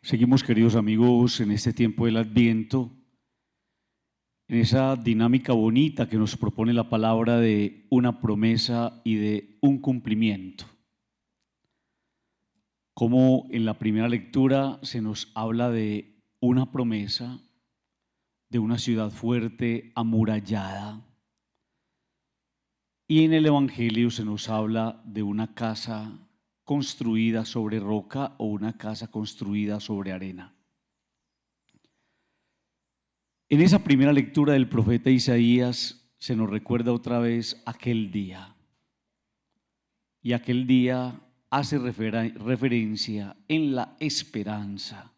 Seguimos, queridos amigos, en este tiempo del Adviento, en esa dinámica bonita que nos propone la palabra de una promesa y de un cumplimiento. Como en la primera lectura se nos habla de una promesa, de una ciudad fuerte, amurallada, y en el Evangelio se nos habla de una casa construida sobre roca o una casa construida sobre arena. En esa primera lectura del profeta Isaías se nos recuerda otra vez aquel día. Y aquel día hace referencia en la esperanza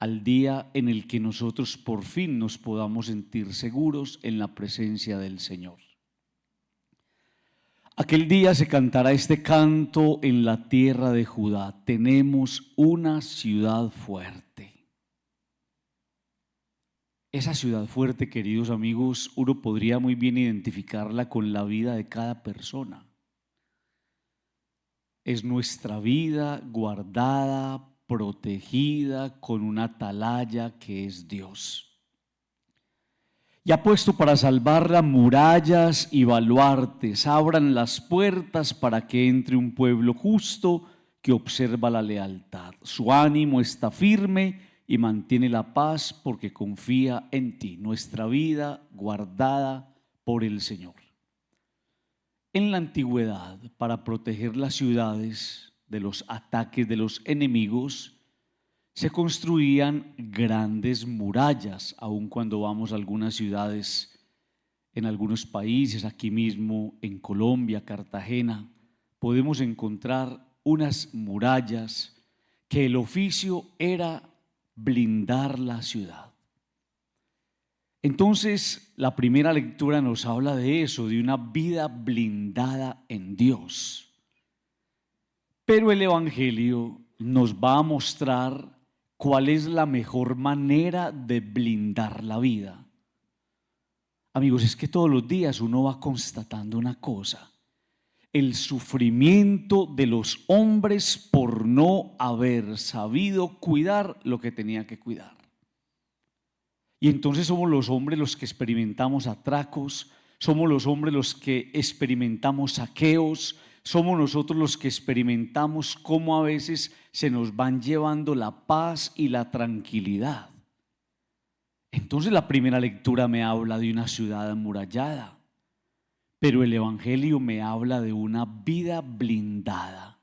al día en el que nosotros por fin nos podamos sentir seguros en la presencia del Señor. Aquel día se cantará este canto en la tierra de Judá: tenemos una ciudad fuerte. Esa ciudad fuerte, queridos amigos, uno podría muy bien identificarla con la vida de cada persona. Es nuestra vida guardada, protegida con una atalaya que es Dios. Y ha puesto para salvarla murallas y baluartes. Abran las puertas para que entre un pueblo justo que observa la lealtad. Su ánimo está firme y mantiene la paz porque confía en ti. Nuestra vida guardada por el Señor. En la antigüedad, para proteger las ciudades de los ataques de los enemigos, se construían grandes murallas. Aun cuando vamos a algunas ciudades, en algunos países, aquí mismo en Colombia, Cartagena, podemos encontrar unas murallas que el oficio era blindar la ciudad. Entonces, la primera lectura nos habla de eso, de una vida blindada en Dios. Pero el Evangelio nos va a mostrar cuál es la mejor manera de blindar la vida. Amigos, es que todos los días uno va constatando una cosa: el sufrimiento de los hombres por no haber sabido cuidar lo que tenía que cuidar. Y entonces somos los hombres los que experimentamos atracos, somos los hombres los que experimentamos saqueos, somos nosotros los que experimentamos cómo a veces se nos van llevando la paz y la tranquilidad. Entonces la primera lectura me habla de una ciudad amurallada, pero el Evangelio me habla de una vida blindada.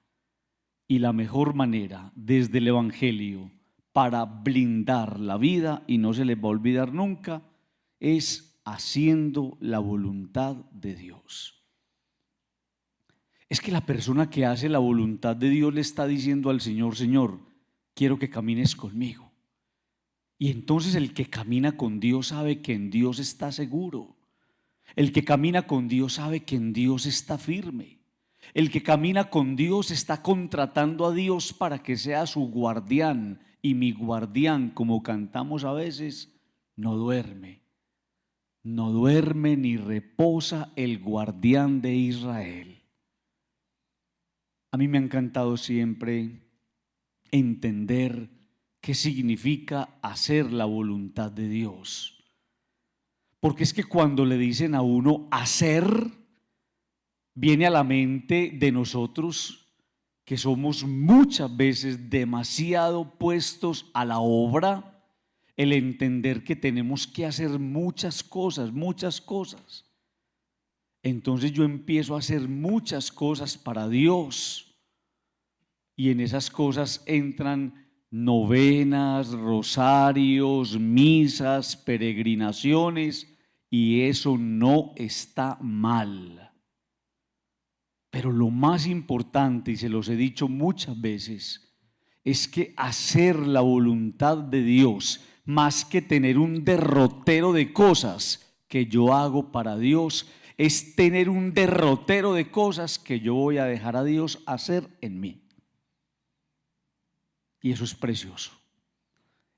Y la mejor manera desde el Evangelio para blindar la vida, y no se les va a olvidar nunca, es haciendo la voluntad de Dios. Es que la persona que hace la voluntad de Dios le está diciendo al Señor: Señor, quiero que camines conmigo. Y entonces el que camina con Dios sabe que en Dios está seguro. El que camina con Dios sabe que en Dios está firme. El que camina con Dios está contratando a Dios para que sea su guardián. Y mi guardián, como cantamos a veces, no duerme. No duerme ni reposa el guardián de Israel. A mí me ha encantado siempre entender qué significa hacer la voluntad de Dios. Porque es que cuando le dicen a uno hacer, viene a la mente de nosotros que somos muchas veces demasiado puestos a la obra, el entender que tenemos que hacer muchas cosas. Entonces yo empiezo a hacer muchas cosas para Dios, y en esas cosas entran novenas, rosarios, misas, peregrinaciones, y eso no está mal. Pero lo más importante, y se los he dicho muchas veces, es que hacer la voluntad de Dios, más que tener un derrotero de cosas que yo hago para Dios, es tener un derrotero de cosas que yo voy a dejar a Dios hacer en mí. Y eso es precioso.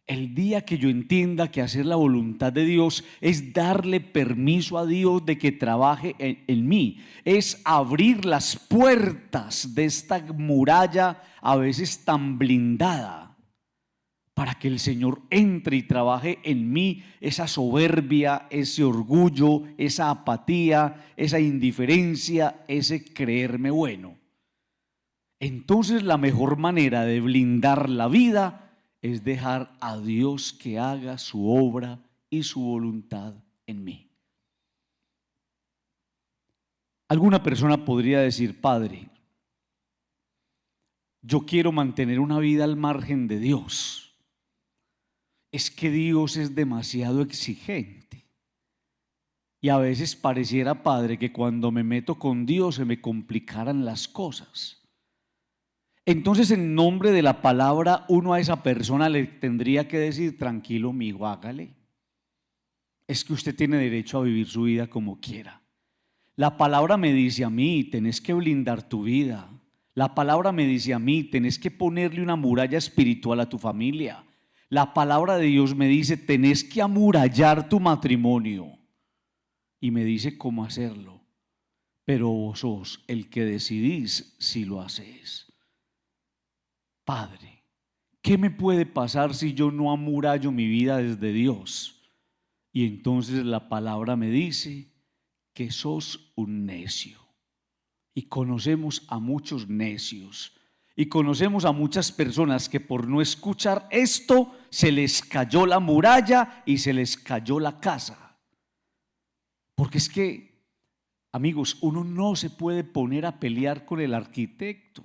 El día que yo entienda que hacer la voluntad de Dios es darle permiso a Dios de que trabaje en mí, es abrir las puertas de esta muralla a veces tan blindada, para que el Señor entre y trabaje en mí esa soberbia, ese orgullo, esa apatía, esa indiferencia, ese creerme bueno. Entonces la mejor manera de blindar la vida es dejar a Dios que haga su obra y su voluntad en mí. Alguna persona podría decir: Padre, yo quiero mantener una vida al margen de Dios. Es que Dios es demasiado exigente. Y a veces pareciera, Padre, que cuando me meto con Dios se me complicaran las cosas. Entonces, en nombre de la palabra, uno a esa persona le tendría que decir: tranquilo, mijo, hágale. Es que usted tiene derecho a vivir su vida como quiera. La palabra me dice a mí: tenés que blindar tu vida. La palabra me dice a mí: tenés que ponerle una muralla espiritual a tu familia. La palabra de Dios me dice: tenés que amurallar tu matrimonio. Y me dice cómo hacerlo. Pero vos sos el que decidís si lo haces. Padre, ¿qué me puede pasar si yo no amurallo mi vida desde Dios? Y entonces la palabra me dice que sos un necio. Y conocemos a muchos necios. Y conocemos a muchas personas que por no escuchar esto se les cayó la muralla y se les cayó la casa. Porque es que, amigos, uno no se puede poner a pelear con el arquitecto.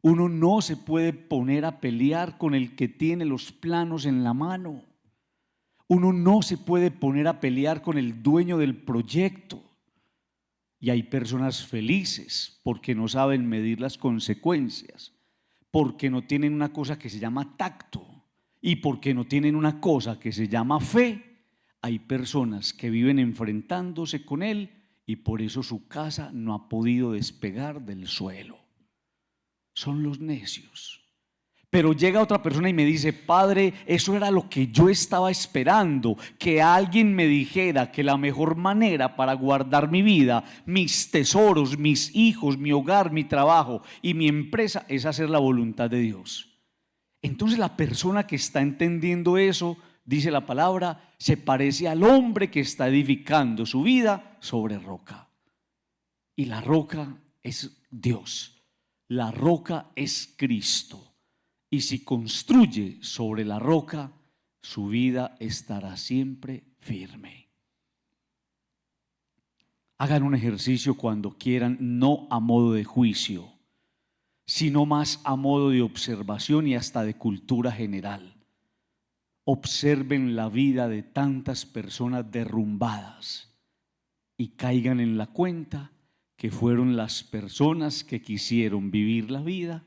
Uno no se puede poner a pelear con el que tiene los planos en la mano. Uno no se puede poner a pelear con el dueño del proyecto. Y hay personas felices porque no saben medir las consecuencias, porque no tienen una cosa que se llama tacto y porque no tienen una cosa que se llama fe. Hay personas que viven enfrentándose con él y por eso su casa no ha podido despegar del suelo. Son los necios. Pero llega otra persona y me dice: Padre, eso era lo que yo estaba esperando, que alguien me dijera que la mejor manera para guardar mi vida, mis tesoros, mis hijos, mi hogar, mi trabajo y mi empresa es hacer la voluntad de Dios. Entonces la persona que está entendiendo eso, dice la palabra, se parece al hombre que está edificando su vida sobre roca. Y la roca es Dios. La roca es Cristo. Y si construye sobre la roca, su vida estará siempre firme. Hagan un ejercicio cuando quieran, no a modo de juicio, sino más a modo de observación y hasta de cultura general. Observen la vida de tantas personas derrumbadas y caigan en la cuenta que fueron las personas que quisieron vivir la vida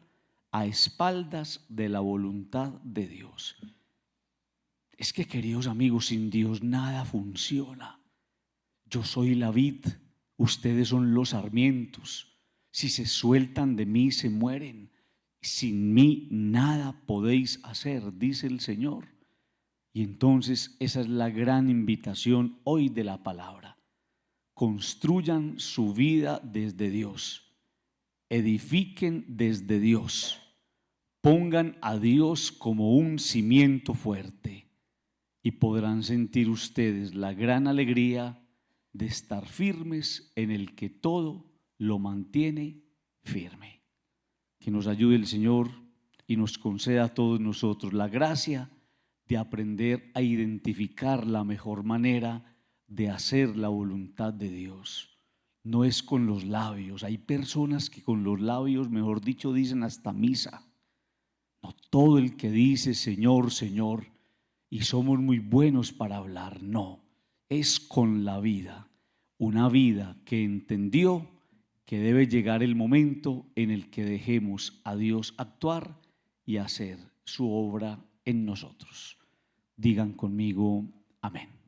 a espaldas de la voluntad de Dios. Es que, queridos amigos, sin Dios nada funciona. Yo soy la vid, ustedes son los sarmientos. Si se sueltan de mí, se mueren. Sin mí nada podéis hacer, dice el Señor. Y entonces esa es la gran invitación hoy de la palabra. Construyan su vida desde Dios, edifiquen desde Dios, pongan a Dios como un cimiento fuerte y podrán sentir ustedes la gran alegría de estar firmes en el que todo lo mantiene firme. Que nos ayude el Señor y nos conceda a todos nosotros la gracia de aprender a identificar la mejor manera de hacer la voluntad de Dios. No es con los labios. Hay personas que con los labios, mejor dicho, dicen hasta misa. No todo el que dice Señor, Señor, y somos muy buenos para hablar, no. Es con la vida. Una vida que entendió que debe llegar el momento en el que dejemos a Dios actuar y hacer su obra en nosotros. Digan conmigo, amén.